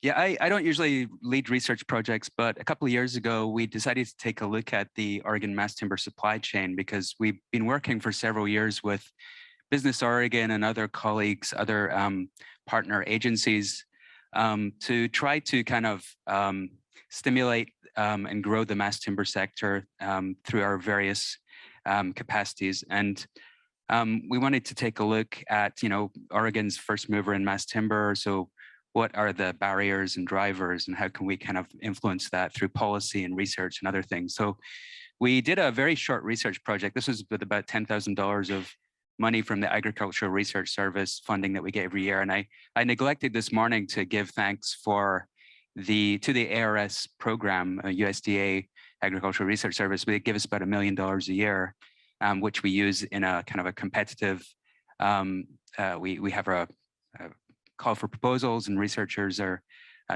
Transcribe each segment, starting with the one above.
Yeah, I don't usually lead research projects, but a couple of years ago, we decided to take a look at the Oregon mass timber supply chain because we've been working for several years with Business Oregon and other colleagues, other partner agencies to try to kind of stimulate and grow the mass timber sector through our various capacities. And we wanted to take a look at, Oregon's first mover in mass timber. So what are the barriers and drivers, and how can we kind of influence that through policy and research and other things? So we did a very short research project. This was with about $10,000 of money from the Agricultural Research Service funding that we get every year. And I neglected this morning to give thanks to the ARS program, USDA Agricultural Research Service. They give us about $1 million a year, which we use in a kind of a competitive, we have a call for proposals, and researchers are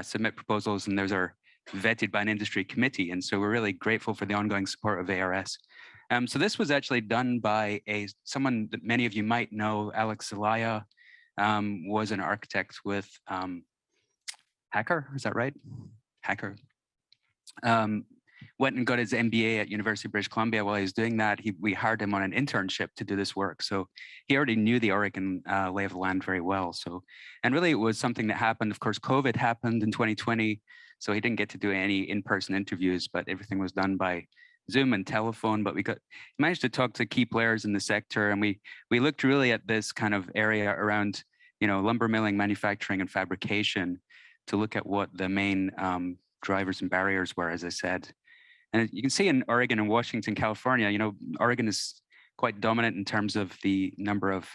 submit proposals, and those are vetted by an industry committee. And so we're really grateful for the ongoing support of ARS. So this was actually done by someone that many of you might know. Alex Zelaya was an architect with Hacker, is that right? Hacker. Went and got his MBA at University of British Columbia. While he was doing that, we hired him on an internship to do this work. So he already knew the Oregon lay of the land very well. So, and really it was something that happened. Of course, COVID happened in 2020. So he didn't get to do any in-person interviews, but everything was done by Zoom and telephone. But we managed to talk to key players in the sector. And we looked really at this kind of area around, lumber milling, manufacturing, and fabrication to look at what the main drivers and barriers were, as I said. And you can see in Oregon and Washington, California, Oregon is quite dominant in terms of the number of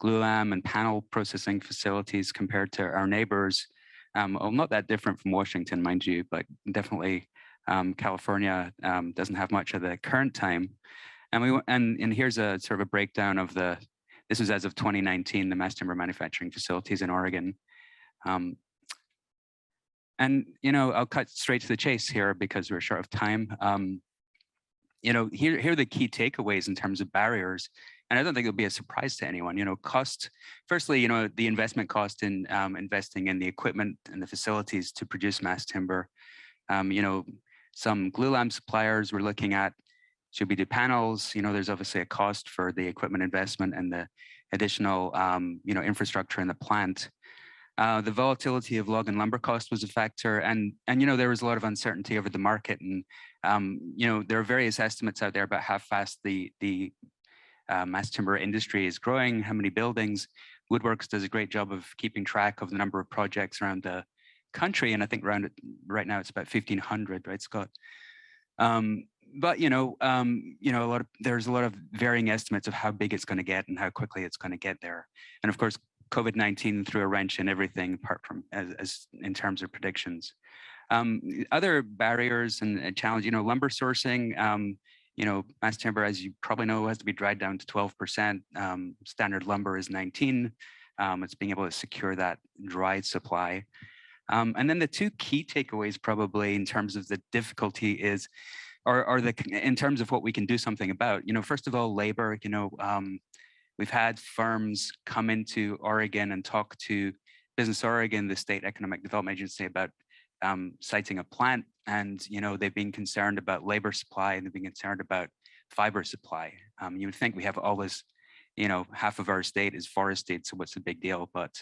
glulam and panel processing facilities compared to our neighbors. Well, not that different from Washington, mind you, but definitely California doesn't have much of the current time. And here's a sort of a breakdown of this was as of 2019, the mass timber manufacturing facilities in Oregon. And, I'll cut straight to the chase here because we're short of time. Here are the key takeaways in terms of barriers. And I don't think it'll be a surprise to anyone. Cost, firstly, the investment cost in investing in the equipment and the facilities to produce mass timber. Some glulam suppliers we're looking at, should we do panels? There's obviously a cost for the equipment investment and the additional, infrastructure in the plant. The volatility of log and lumber cost was a factor, and there was a lot of uncertainty over the market, and there are various estimates out there about how fast the mass timber industry is growing, how many buildings. Woodworks does a great job of keeping track of the number of projects around the country, and I think right now it's about 1,500, right, Scott? But there's a lot of varying estimates of how big it's going to get and how quickly it's going to get there, and of course, COVID-19 threw a wrench in everything apart from as in terms of predictions. Other barriers and challenges, lumber sourcing, mass timber, as you probably know, has to be dried down to 12%. Standard lumber is 19. It's being able to secure that dry supply. And then the two key takeaways probably in terms of the difficulty is, in terms of what we can do something about, first of all, labor, we've had firms come into Oregon and talk to Business Oregon, the state economic development agency, about siting a plant. And, they've been concerned about labor supply, and they've been concerned about fiber supply. You would think we have all this, half of our state is forested, so what's the big deal? But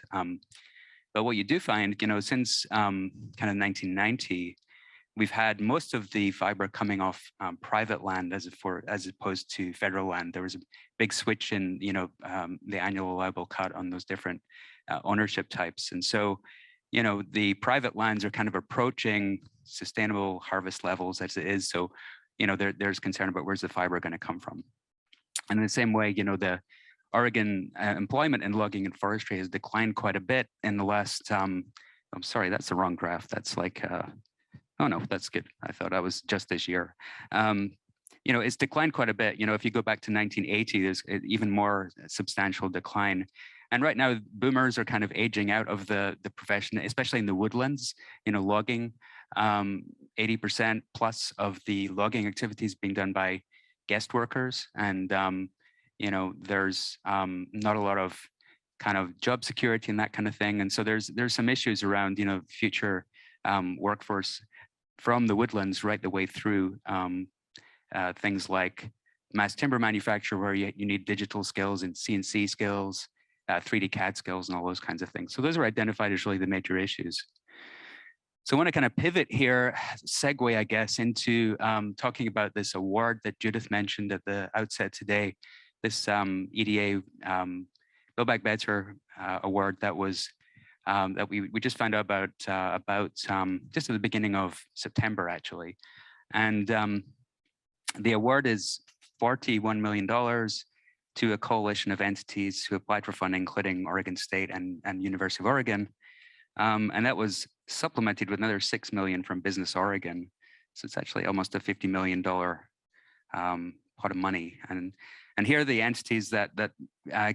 what you do find, since kind of 1990, we've had most of the fiber coming off private land as opposed to federal land. There was a big switch in, the annual allowable cut on those different ownership types. And so, the private lands are kind of approaching sustainable harvest levels as it is. So, there's concern about where's the fiber going to come from. And in the same way, the Oregon employment in logging and forestry has declined quite a bit in the last, I'm sorry, that's the wrong graph. That's like, oh no, that's good. I thought I was just this year. It's declined quite a bit. If you go back to 1980, there's even more substantial decline. And right now, boomers are kind of aging out of the profession, especially in the woodlands, logging. 80% plus of the logging activities being done by guest workers. And, there's not a lot of kind of job security and that kind of thing. And so there's some issues around, future workforce from the woodlands right the way through things like mass timber manufacture, where you need digital skills and CNC skills, 3D CAD skills, and all those kinds of things. So those are identified as really the major issues. So I want to kind of pivot here, segue, I guess, into talking about this award that Judith mentioned at the outset today, this EDA Build Back Better award that was that we just found out about just at the beginning of September, actually. And the award is $41 million to a coalition of entities who applied for funding, including Oregon State and University of Oregon. And that was supplemented with another $6 million from Business Oregon. So it's actually almost a $50 million pot of money. And here are the entities that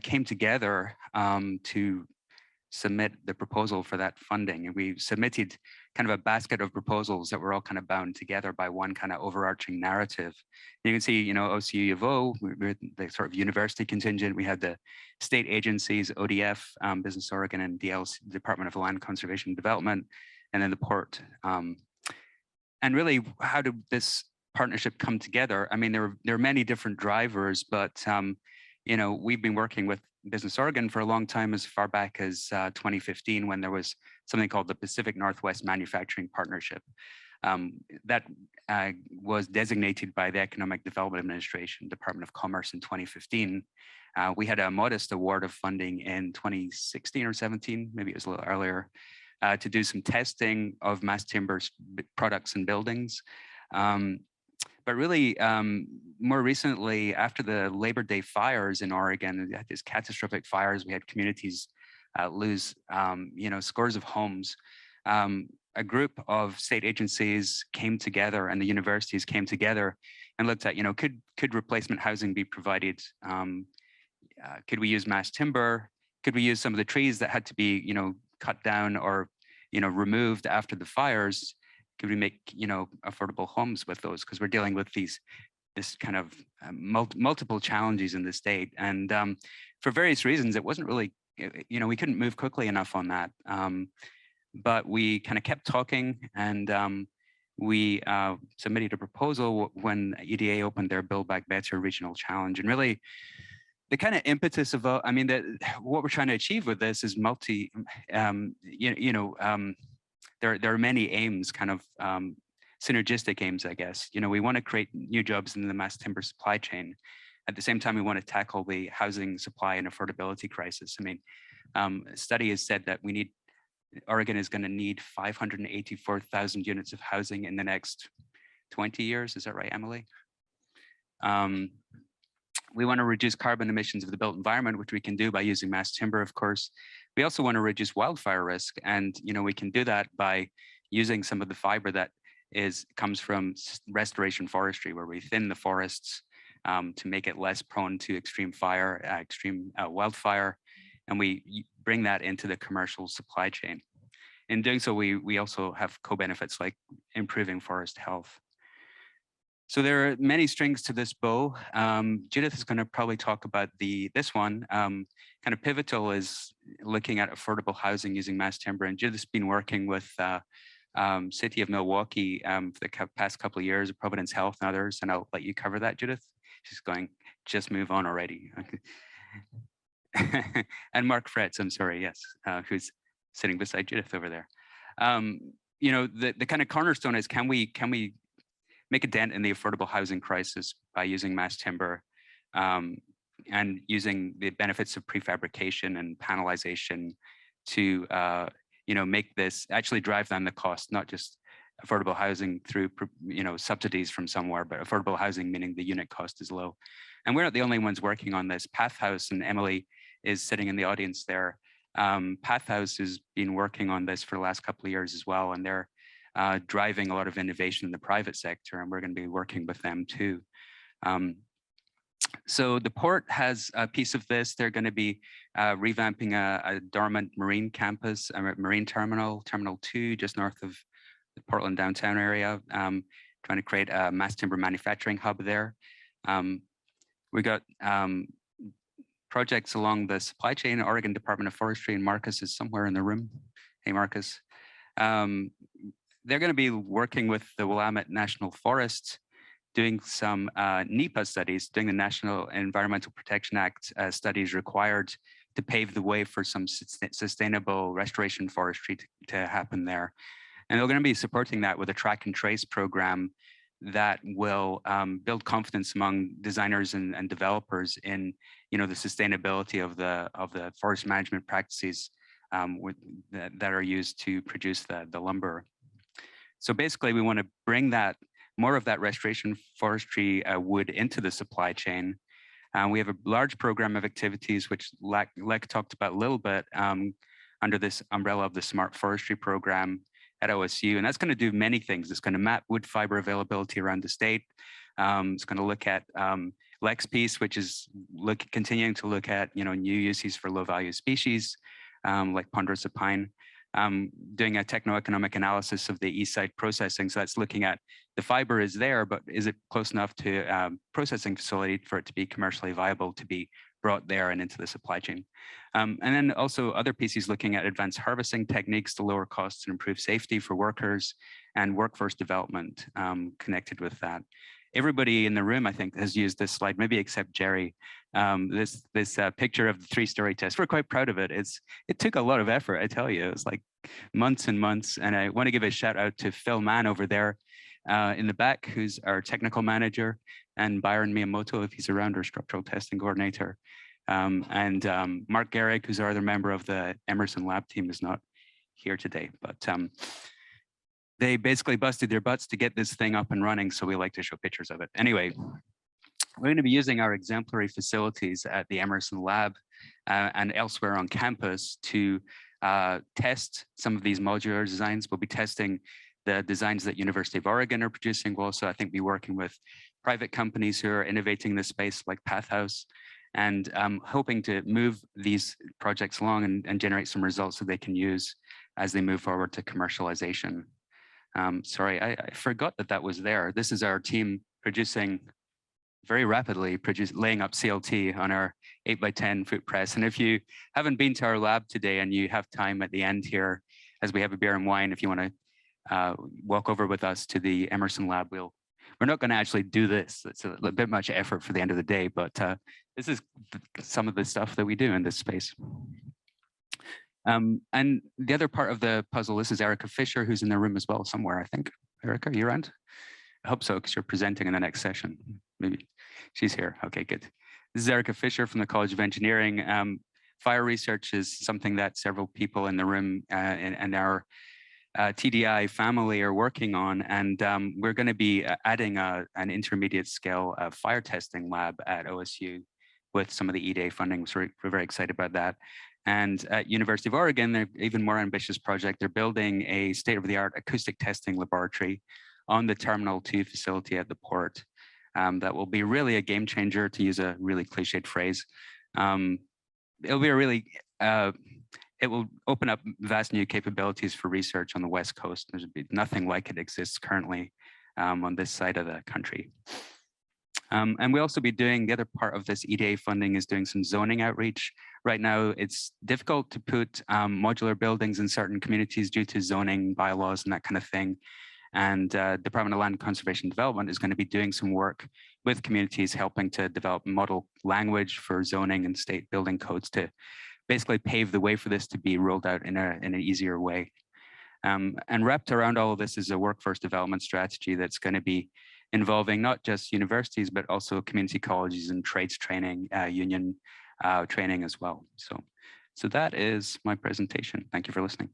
came together to submit the proposal for that funding. And we submitted kind of a basket of proposals that were all kind of bound together by one kind of overarching narrative. You can see, OCU of O, we're the sort of university contingent. We had the state agencies, ODF, Business Oregon, and DLC, Department of Land Conservation and Development, and then the port. And really, how did this partnership come together? I mean, there are many different drivers, but we've been working with Business Oregon for a long time, as far back as 2015, when there was something called the Pacific Northwest Manufacturing Partnership. That was designated by the Economic Development Administration, Department of Commerce in 2015. We had a modest award of funding in 2016 or 17, maybe it was a little earlier, to do some testing of mass timber products and buildings. But really, more recently, after the Labor Day fires in Oregon, we had these catastrophic fires. We had communities lose, scores of homes. A group of state agencies came together, and the universities came together and looked at, could replacement housing be provided? Could we use mass timber? Could we use some of the trees that had to be, cut down or, removed after the fires? Could we make, affordable homes with those? Because we're dealing with this kind of multiple challenges in the state. And for various reasons, it wasn't really, we couldn't move quickly enough on that. But we kind of kept talking, and we submitted a proposal when EDA opened their Build Back Better Regional Challenge. And really, the kind of impetus of, what we're trying to achieve with this is there are many aims, kind of synergistic aims, I guess. We want to create new jobs in the mass timber supply chain. At the same time, we want to tackle the housing supply and affordability crisis. I mean, a study has said that Oregon is going to need 584,000 units of housing in the next 20 years. Is that right, Emily? We want to reduce carbon emissions of the built environment, which we can do by using mass timber, of course. We also want to reduce wildfire risk, and we can do that by using some of the fiber that comes from restoration forestry, where we thin the forests to make it less prone to extreme fire, extreme wildfire, and we bring that into the commercial supply chain. In doing so, we also have co-benefits like improving forest health. So there are many strings to this bow. Judith is going to probably talk about this one. Kind of pivotal is looking at affordable housing using mass timber. And Judith's been working with City of Milwaukee for the past couple of years, Providence Health and others. And I'll let you cover that, Judith. She's going, just move on already. And Mark Fretz, I'm sorry, yes, who's sitting beside Judith over there. The kind of cornerstone is, can we make a dent in the affordable housing crisis by using mass timber and using the benefits of prefabrication and panelization to make this actually drive down the cost, not just affordable housing through subsidies from somewhere, but affordable housing meaning the unit cost is low. And we're not the only ones working on this. Path House, and Emily is sitting in the audience there. Path House has been working on this for the last couple of years as well, and they're driving a lot of innovation in the private sector, and we're going to be working with them too. So the port has a piece of this. They're going to be revamping a dormant marine campus, a marine terminal, Terminal 2, just north of the Portland downtown area, trying to create a mass timber manufacturing hub there. We got projects along the supply chain. Oregon Department of Forestry, and Marcus is somewhere in the room. Hey, Marcus. They're going to be working with the Willamette National Forest, doing some NEPA studies, doing the National Environmental Protection Act studies required to pave the way for some sustainable restoration forestry to happen there. And they're going to be supporting that with a track and trace program that will build confidence among designers and developers in, the sustainability of the forest management practices that are used to produce the lumber. So basically, we want to bring more of that restoration forestry wood into the supply chain. We have a large program of activities, which Lek talked about a little bit, under this umbrella of the Smart Forestry program at OSU. And that's going to do many things. It's going to map wood fiber availability around the state. It's going to look at Lek's piece, which is continuing to look at new uses for low value species like ponderosa pine. Doing a techno-economic analysis of the east side processing. So that's looking at the fiber is there, but is it close enough to processing facility for it to be commercially viable to be brought there and into the supply chain? And then also other pieces looking at advanced harvesting techniques to lower costs and improve safety for workers, and workforce development connected with that. Everybody in the room, I think, has used this slide, maybe except Jerry. This picture of the 3-story test. We're quite proud of it. It took a lot of effort, I tell you. It was like months and months. And I want to give a shout out to Phil Mann over there in the back, who's our technical manager, and Byron Miyamoto, if he's around, our structural testing coordinator. And Mark Garrick, who's our other member of the Emerson Lab team, is not here today. But they basically busted their butts to get this thing up and running. So we like to show pictures of it. Anyway, we're going to be using our exemplary facilities at the Emerson Lab and elsewhere on campus to test some of these modular designs. We'll be testing the designs that University of Oregon are producing. We'll also, I think, be working with private companies who are innovating this space like Pathhouse, and hoping to move these projects along and generate some results that they can use as they move forward to commercialization. Sorry, I forgot that was there. This is our team producing very rapidly, laying up CLT on our 8x10 foot press. And if you haven't been to our lab today and you have time at the end here, as we have a beer and wine, if you want to walk over with us to the Emerson Lab, we're not going to actually do this. It's a bit much effort for the end of the day, but this is some of the stuff that we do in this space. And the other part of the puzzle, this is Erica Fisher, who's in the room as well somewhere, I think. Erica, are you around? I hope so, because you're presenting in the next session. Maybe she's here. Okay, good. This is Erica Fisher from the College of Engineering. Fire research is something that several people in the room and our TDI family are working on, and we're going to be adding an intermediate scale fire testing lab at OSU with some of the EDA funding. So we're very excited about that. And at University of Oregon, they're even more ambitious project. They're building a state-of-the-art acoustic testing laboratory on the Terminal 2 facility at the port. That will be really a game changer, to use a really cliched phrase. It'll be a really, it will open up vast new capabilities for research on the West Coast. There's nothing like it exists currently on this side of the country. And we'll also be doing, the other part of this EDA funding is doing some zoning outreach. Right now, it's difficult to put modular buildings in certain communities due to zoning bylaws and that kind of thing. And Department of Land Conservation Development is going to be doing some work with communities, helping to develop model language for zoning and state building codes to basically pave the way for this to be rolled out in an easier way. And wrapped around all of this is a workforce development strategy that's going to be involving not just universities, but also community colleges and trades training, union training as well. So that is my presentation. Thank you for listening.